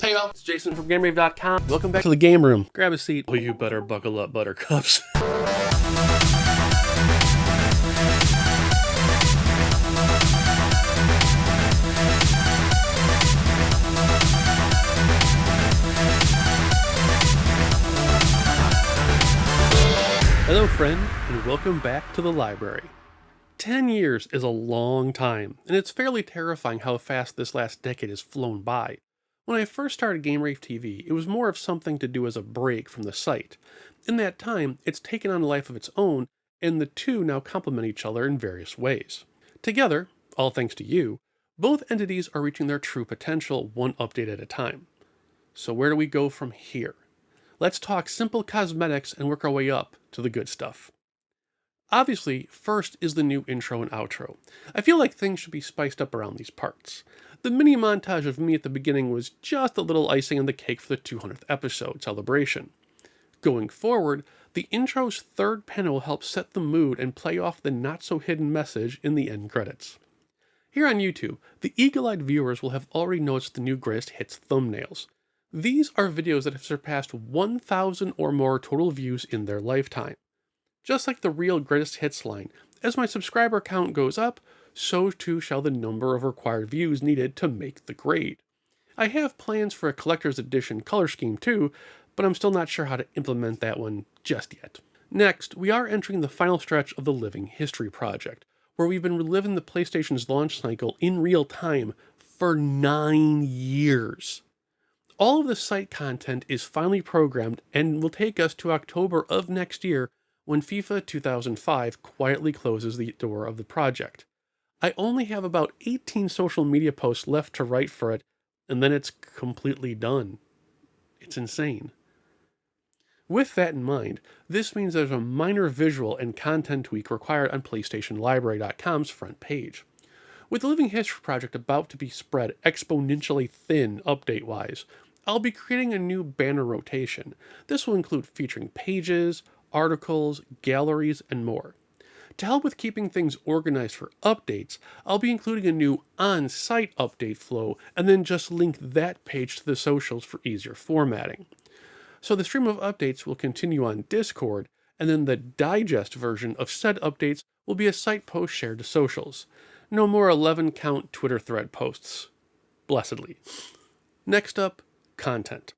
Hey y'all, it's Jason from Game-Rave.com. Welcome back to the game room. Grab a seat. Oh, you better buckle up, buttercups. Hello friend, and welcome back to the library. 10 years is a long time, and it's fairly terrifying how fast this last decade has flown by. When I first started Game-Rave TV, it was more of something to do as a break from the site. In that time, it's taken on a life of its own, and the two now complement each other in various ways. Together, all thanks to you, both entities are reaching their true potential one update at a time. So where do we go from here? Let's talk simple cosmetics and work our way up to the good stuff. Obviously, first is the new intro and outro. I feel like things should be spiced up around these parts. The mini montage of me at the beginning was just a little icing on the cake for the 200th episode celebration. Going forward, the intro's third panel will help set the mood and play off the not-so-hidden message in the end credits. Here on YouTube, the eagle-eyed viewers will have already noticed the new greatest hits thumbnails. These are videos that have surpassed 1,000 or more total views in their lifetime. Just like the real greatest hits line, as my subscriber count goes up, so too shall the number of required views needed to make the grade. I have plans for a collector's edition color scheme too, but I'm still not sure how to implement that one just yet. Next, we are entering the final stretch of the Living History project, where we've been reliving the PlayStation's launch cycle in real time for 9 years. All of the site content is finally programmed and will take us to October of next year, when FIFA 2005 quietly closes the door of the project. I only have about 18 social media posts left to write for it, and then it's completely done. It's insane. With that in mind, this means there's a minor visual and content tweak required on PlayStationLibrary.com's front page. With the Living History project about to be spread exponentially thin update-wise, I'll be creating a new banner rotation. This will include featuring pages, articles, galleries, and more. To help with keeping things organized for updates, I'll be including a new on-site update flow and then just link that page to the socials for easier formatting. So the stream of updates will continue on Discord, and then the digest version of said updates will be a site post shared to socials. No more 11-count Twitter thread posts. Blessedly. Next up, content.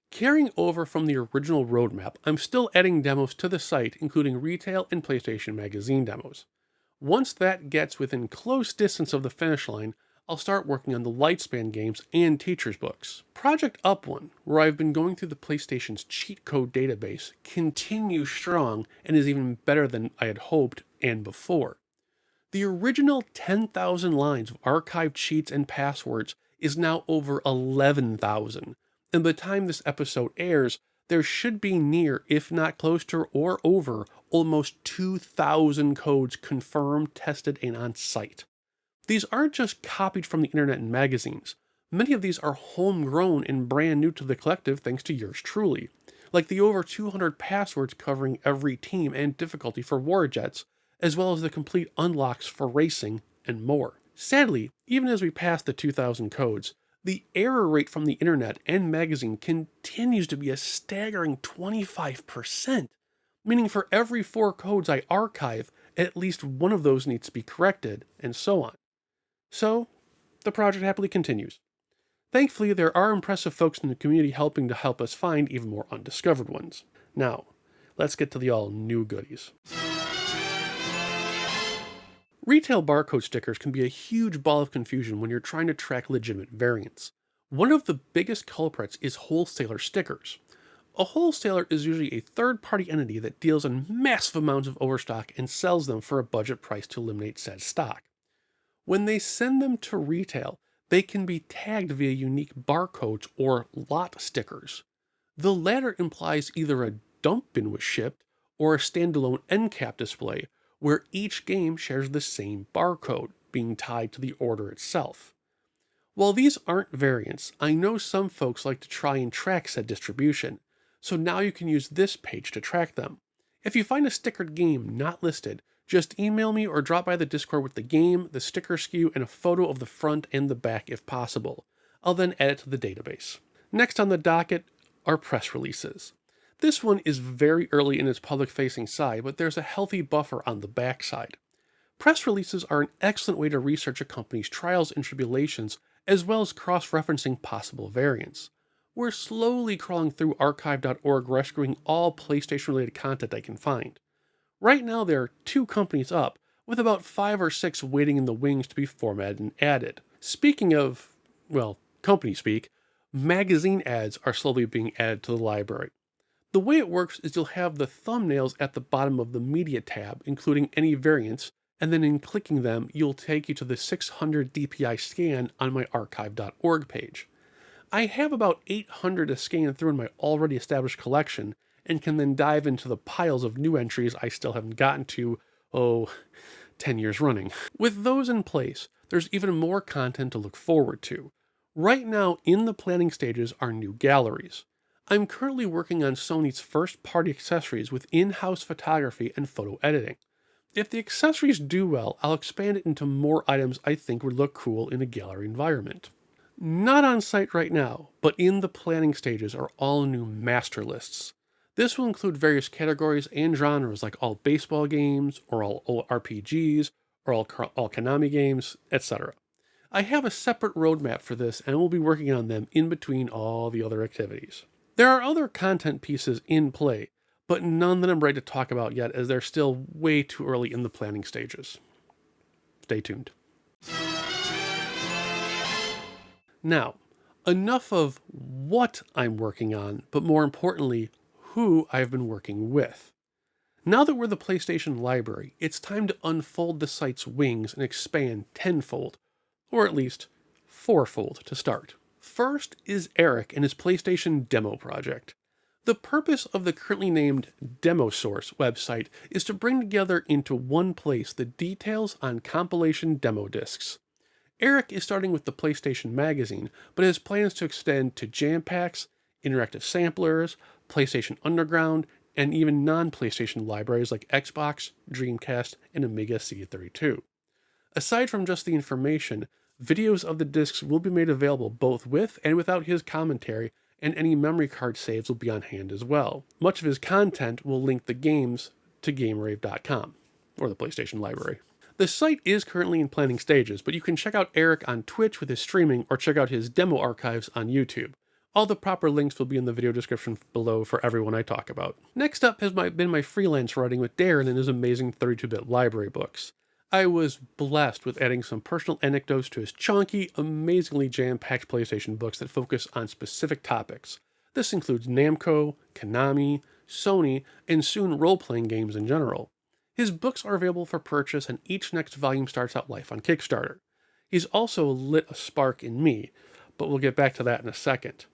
Carrying over from the original roadmap, I'm still adding demos to the site, including retail and PlayStation Magazine demos. Once that gets within close distance of the finish line, I'll start working on the Lightspan games and teacher's books. Project Up One, where I've been going through the PlayStation's cheat code database, continues strong and is even better than I had hoped and before. The original 10,000 lines of archived cheats and passwords is now over 11,000. And by the time this episode airs, there should be near, if not close to or over, almost 2,000 codes confirmed, tested, and on site. These aren't just copied from the internet and magazines. Many of these are homegrown and brand new to the collective thanks to yours truly, like the over 200 passwords covering every team and difficulty for Warjets, as well as the complete unlocks for racing and more. Sadly, even as we pass the 2,000 codes, the error rate from the internet and magazine continues to be a staggering 25%, meaning for every 4 codes I archive, at least one of those needs to be corrected, and so on. So, the project happily continues. Thankfully, there are impressive folks in the community helping to help us find even more undiscovered ones. Now, let's get to the all-new goodies. Retail barcode stickers can be a huge ball of confusion when you're trying to track legitimate variants. One of the biggest culprits is wholesaler stickers. A wholesaler is usually a third-party entity that deals in massive amounts of overstock and sells them for a budget price to eliminate said stock. When they send them to retail, they can be tagged via unique barcodes or lot stickers. The latter implies either a dump bin was shipped or a standalone end cap display, where each game shares the same barcode, being tied to the order itself. While these aren't variants, I know some folks like to try and track said distribution, so now you can use this page to track them. If you find a stickered game not listed, just email me or drop by the Discord with the game, the sticker SKU, and a photo of the front and the back if possible. I'll then add it to the database. Next on the docket are press releases. This one is very early in its public-facing side, but there's a healthy buffer on the backside. Press releases are an excellent way to research a company's trials and tribulations, as well as cross-referencing possible variants. We're slowly crawling through archive.org, rescuing all PlayStation-related content I can find. Right now there are 2 companies up, with about 5 or 6 waiting in the wings to be formatted and added. Speaking of, well, company speak, magazine ads are slowly being added to the library. The way it works is you'll have the thumbnails at the bottom of the media tab, including any variants, and then in clicking them, you'll take you to the 600 DPI scan on my archive.org page. I have about 800 to scan through in my already established collection, and can then dive into the piles of new entries I still haven't gotten to, 10 years running. With those in place, there's even more content to look forward to. Right now, in the planning stages are new galleries. I'm currently working on Sony's first-party accessories with in-house photography and photo editing. If the accessories do well, I'll expand it into more items I think would look cool in a gallery environment. Not on site right now, but in the planning stages are all new master lists. This will include various categories and genres like all baseball games, or all RPGs, or all Konami games, etc. I have a separate roadmap for this and will be working on them in between all the other activities. There are other content pieces in play, but none that I'm ready to talk about yet as they're still way too early in the planning stages. Stay tuned. Now, enough of what I'm working on, but more importantly, who I've been working with. Now that we're the PlayStation Library, it's time to unfold the site's wings and expand tenfold, or at least fourfold to start. First is Eric and his PlayStation Demo project. The purpose of the currently named Demo Source website is to bring together into one place the details on compilation demo discs. Eric is starting with the PlayStation Magazine, but has plans to extend to jam packs, interactive samplers, PlayStation Underground, and even non-PlayStation libraries like Xbox, Dreamcast, and Amiga CD32. Aside from just the information, videos of the discs will be made available both with and without his commentary, and any memory card saves will be on hand as well. Much of his content will link the games to Game-Rave.com, or the PlayStation Library. The site is currently in planning stages, but you can check out Eric on Twitch with his streaming or check out his demo archives on YouTube. All the proper links will be in the video description below for everyone I talk about. Next up has been my freelance writing with Darren and his amazing 32-bit library books. I was blessed with adding some personal anecdotes to his chunky, amazingly jam-packed PlayStation books that focus on specific topics. This includes Namco, Konami, Sony, and soon role-playing games in general. His books are available for purchase, and each next volume starts out life on Kickstarter. He's also lit a spark in me, but we'll get back to that in a second.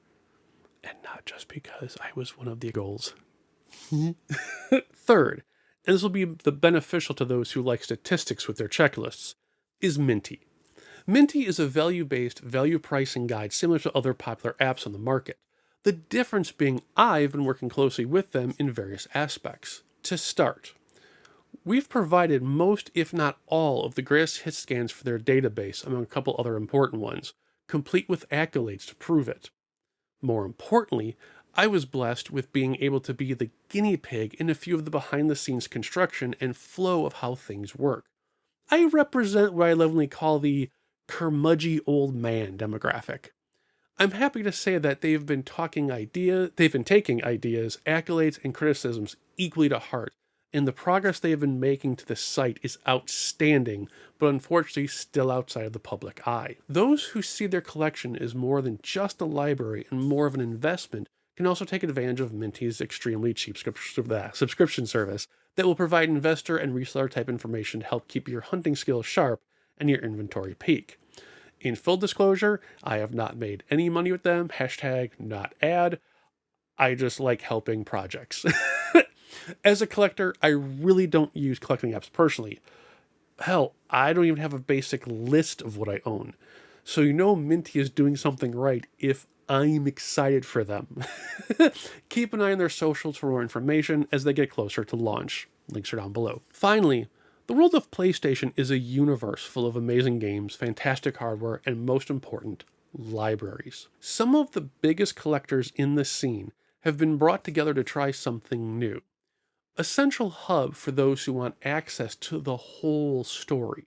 And not just because I was one of the goals. Third, and this will be the beneficial to those who like statistics with their checklists, is Mynty. Mynty is a value-based value pricing guide similar to other popular apps on the market. The difference being I've been working closely with them in various aspects. To start, we've provided most, if not all, of the greatest hit scans for their database, among a couple other important ones, complete with accolades to prove it. More importantly, I was blessed with being able to be the guinea pig in a few of the behind-the-scenes construction and flow of how things work. I represent what I lovingly call the curmudgeon old man demographic. I'm happy to say that they've been taking ideas, accolades, and criticisms equally to heart, and the progress they have been making to the site is outstanding, but unfortunately still outside of the public eye. Those who see their collection as more than just a library and more of an investment can also take advantage of Mynty's extremely cheap subscription service that will provide investor and reseller type information to help keep your hunting skills sharp and your inventory peak. In full disclosure, I have not made any money with them, #not ad. I just like helping projects. As a collector, I really don't use collecting apps personally. Hell, I don't even have a basic list of what I own. So you know Mynty is doing something right if I'm excited for them. Keep an eye on their socials for more information as they get closer to launch. Links are down below. Finally, the world of PlayStation is a universe full of amazing games, fantastic hardware, and most important, libraries. Some of the biggest collectors in the scene have been brought together to try something new. A central hub for those who want access to the whole story.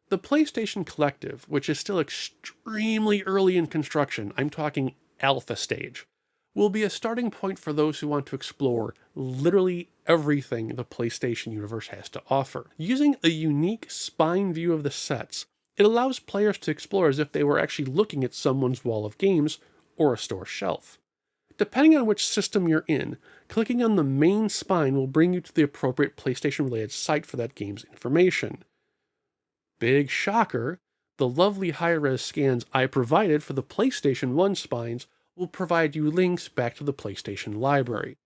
The PlayStation Collective, which is still extremely early in construction, I'm talking alpha stage, will be a starting point for those who want to explore literally everything the PlayStation universe has to offer. Using a unique spine view of the sets, it allows players to explore as if they were actually looking at someone's wall of games or a store shelf. Depending on which system you're in, clicking on the main spine will bring you to the appropriate PlayStation-related site for that game's information. Big shocker, the lovely high-res scans I provided for the PlayStation 1 spines will provide you links back to the PlayStation Library.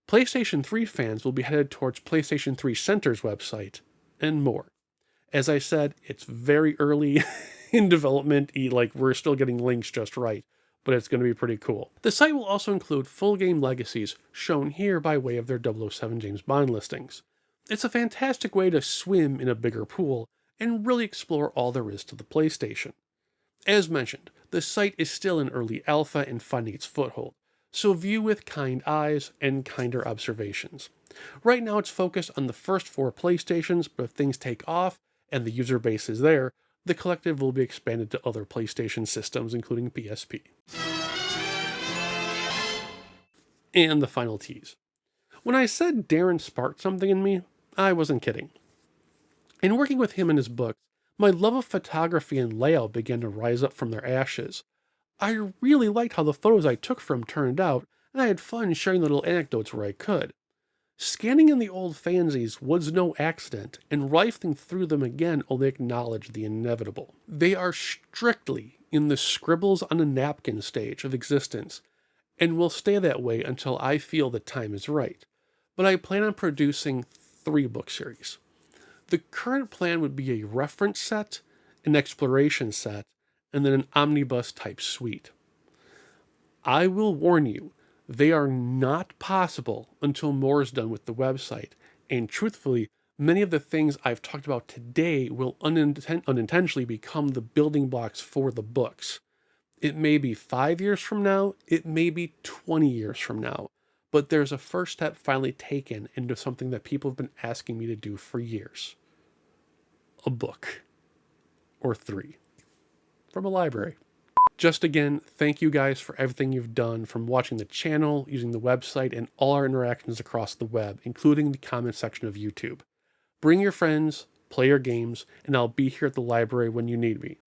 PlayStation 3 fans will be headed towards PlayStation 3 Center's website, and more. As I said, it's very early in development, we're still getting links just right, but it's going to be pretty cool. The site will also include full game legacies, shown here by way of their 007 James Bond listings. It's a fantastic way to swim in a bigger pool, and really explore all there is to the PlayStation. As mentioned, the site is still in early alpha and finding its foothold, so view with kind eyes and kinder observations. Right now it's focused on the first 4 PlayStations, but if things take off and the user base is there, the collective will be expanded to other PlayStation systems, including PSP. And the final tease. When I said Darren sparked something in me, I wasn't kidding. In working with him in his books, my love of photography and layout began to rise up from their ashes. I really liked how the photos I took for him turned out, and I had fun sharing little anecdotes where I could. Scanning in the old fanzines was no accident, and rifling through them again only acknowledged the inevitable. They are strictly in the scribbles on a napkin stage of existence, and will stay that way until I feel the time is right. But I plan on producing 3 book series. The current plan would be a reference set, an exploration set, and then an omnibus type suite. I will warn you, they are not possible until more is done with the website, and truthfully, many of the things I've talked about today will unintentionally become the building blocks for the books. It may be 5 years from now, it may be 20 years from now, but there's a first step finally taken into something that people have been asking me to do for years. A book. Or 3. From a library. Just again, thank you guys for everything you've done, from watching the channel, using the website, and all our interactions across the web, including the comment section of YouTube. Bring your friends, play your games, and I'll be here at the library when you need me.